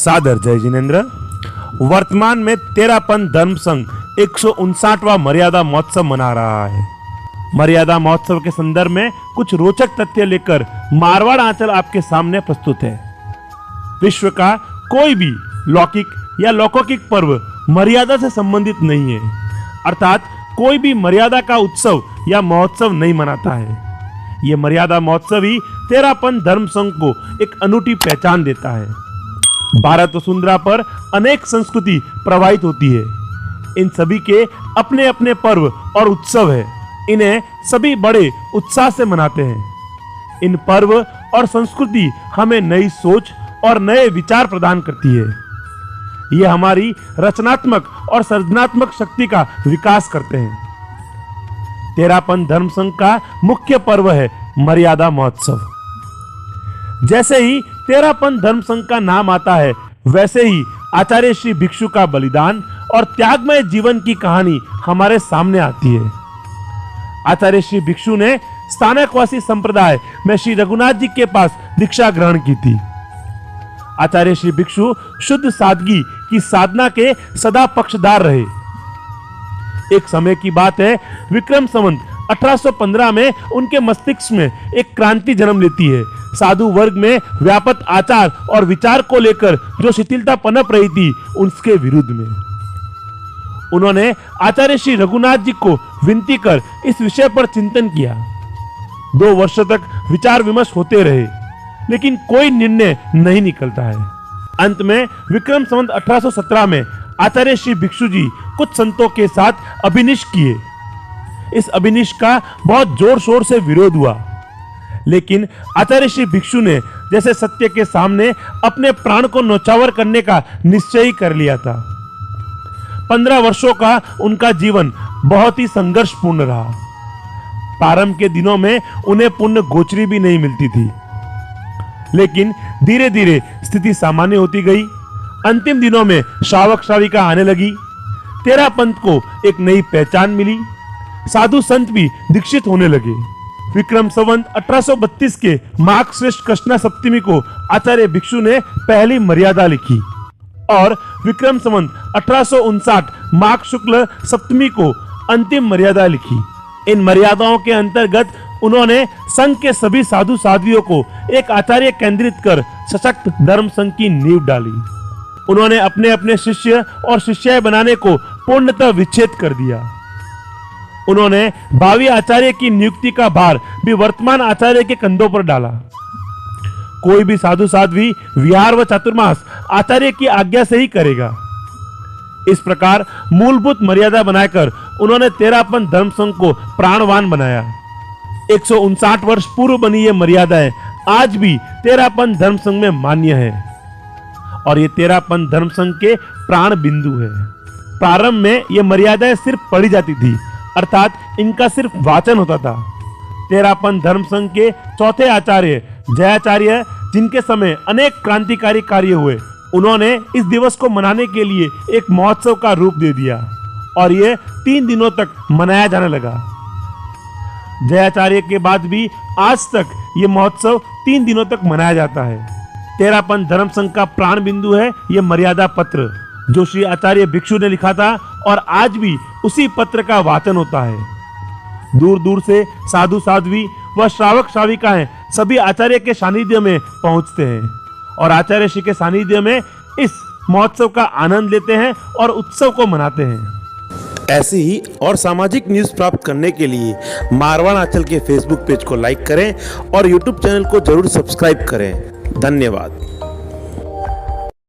सादर जय जिनेन्द्र। वर्तमान में तेरापन धर्म संघ 159वां मर्यादा महोत्सव मना रहा है। मर्यादा महोत्सव के संदर्भ में कुछ रोचक तथ्य लेकर मारवाड़ आंचल आपके सामने प्रस्तुत है। विश्व का कोई भी लौकिक या लौकिक पर्व मर्यादा से संबंधित नहीं है, अर्थात कोई भी मर्यादा का उत्सव या महोत्सव नहीं मनाता है। यह मर्यादा महोत्सव ही तेरापन धर्म संघ को एक अनूठी पहचान देता है। भारत वसुंधरा पर अनेक संस्कृति प्रवाहित होती है। इन सभी के अपने अपने पर्व और उत्सव है। इन्हें सभी बड़े उत्साह से मनाते हैं। इन पर्व और संस्कृति हमें नई सोच और नए विचार प्रदान करती है। यह हमारी रचनात्मक और सृजनात्मक शक्ति का विकास करते हैं। तेरापन धर्म संघ का मुख्य पर्व है मर्यादा महोत्सव। जैसे ही तेरापन धर्म संघ का नाम आता है, वैसे ही आचार्य श्री भिक्षु का बलिदान और त्यागमय जीवन की कहानी हमारे सामने आती है। आचार्य श्री भिक्षु ने स्थानकवासी संप्रदाय में श्री रघुनाथ जी के पास दीक्षा ग्रहण की थी। आचार्य श्री भिक्षु शुद्ध सादगी की साधना के सदा पक्षधार रहे। एक समय की बात है, विक्रम संवत 1815 में उनके मस्तिष्क में एक क्रांति जन्म लेती है। साधु वर्ग में व्यापक आचार और विचार को लेकर जो शिथिलता पनप रही थी, उसके विरुद्ध में उन्होंने आचार्य श्री रघुनाथ जी को विनती कर इस विषय पर चिंतन किया। 2 वर्ष तक विचार विमर्श होते रहे, लेकिन कोई निर्णय नहीं निकलता है। अंत में विक्रम संवत 1817 में आचार्य श्री भिक्षु जी कुछ संतों के साथ अभिनिष किए। इस अभिनिष का बहुत जोर शोर से विरोध हुआ, लेकिन आचार्य श्री भिक्षु ने जैसे सत्य के सामने अपने प्राण को न्यौछावर करने का निश्चय ही कर लिया था। 15 वर्षों का उनका जीवन बहुत ही संघर्षपूर्ण रहा। प्रारंभ के दिनों में उन्हें पुण्य गोचरी भी नहीं मिलती थी, लेकिन धीरे धीरे स्थिति सामान्य होती गई। अंतिम दिनों में श्रावक श्राविका आने लगी। तेरापंथ को एक नई पहचान मिली। साधु संत भी दीक्षित होने लगे। विक्रम संवत 1832 के माघ श्रेष्ठ कृष्णा सप्तमी को आचार्य भिक्षु ने पहली मर्यादा लिखी और विक्रम संवत 1859 माघ शुक्ल सप्तमी को अंतिम मर्यादा लिखी। इन मर्यादाओं के अंतर्गत उन्होंने संघ के सभी साधु साध्वियों को एक आचार्य केंद्रित कर सशक्त धर्म संघ की नींव डाली। उन्होंने अपने अपने शिष्य और शिष्याएं बनाने को पूर्णतः विच्छेद कर दिया। उन्होंने भावी आचार्य की नियुक्ति का भार भी वर्तमान आचार्य के कंधों पर डाला। कोई भी साधु साध्वी विहार व चातुर्मास आचार्य की आज्ञा से ही करेगा। इस प्रकार मूलभूत मर्यादा बनाकर उन्होंने तेरापन धर्म संघ को प्राणवान बनाया। 159 वर्ष पूर्व बनी ये मर्यादाएं आज भी तेरापन धर्म संघ में मान्य है और ये तेरापन धर्म संघ के प्राण बिंदु है। प्रारंभ में ये मर्यादाएं सिर्फ पढ़ी जाती थी, अर्थात इनका सिर्फ वाचन होता था। तेरापन धर्म संघ के चौथे आचार्य जयाचार्य, जिनके समय अनेक क्रांतिकारी कार्य हुए, उन्होंने इस दिवस को मनाने के लिए एक महोत्सव का रूप दे दिया और यह 3 दिनों तक मनाया जाने लगा। जयाचार्य के बाद भी आज तक यह महोत्सव 3 दिनों तक मनाया जाता है। तेरापन धर्म संघ का प्राण बिंदु है यह मर्यादा पत्र, जो श्री आचार्य भिक्षु ने लिखा था और आज भी उसी पत्र का वाचन होता है। दूर दूर से साधु साध्वी व श्रावक श्राविकाएं सभी आचार्य के सानिध्य में पहुंचते हैं और आचार्य श्री के सानिध्य में इस महोत्सव का आनंद लेते हैं और उत्सव को मनाते हैं। ऐसी ही और सामाजिक न्यूज़ प्राप्त करने के लिए मारवाड़ आंचल के फेसबुक पेज को लाइक करें और यूट्यूब चैनल को जरूर सब्सक्राइब करें। धन्यवाद।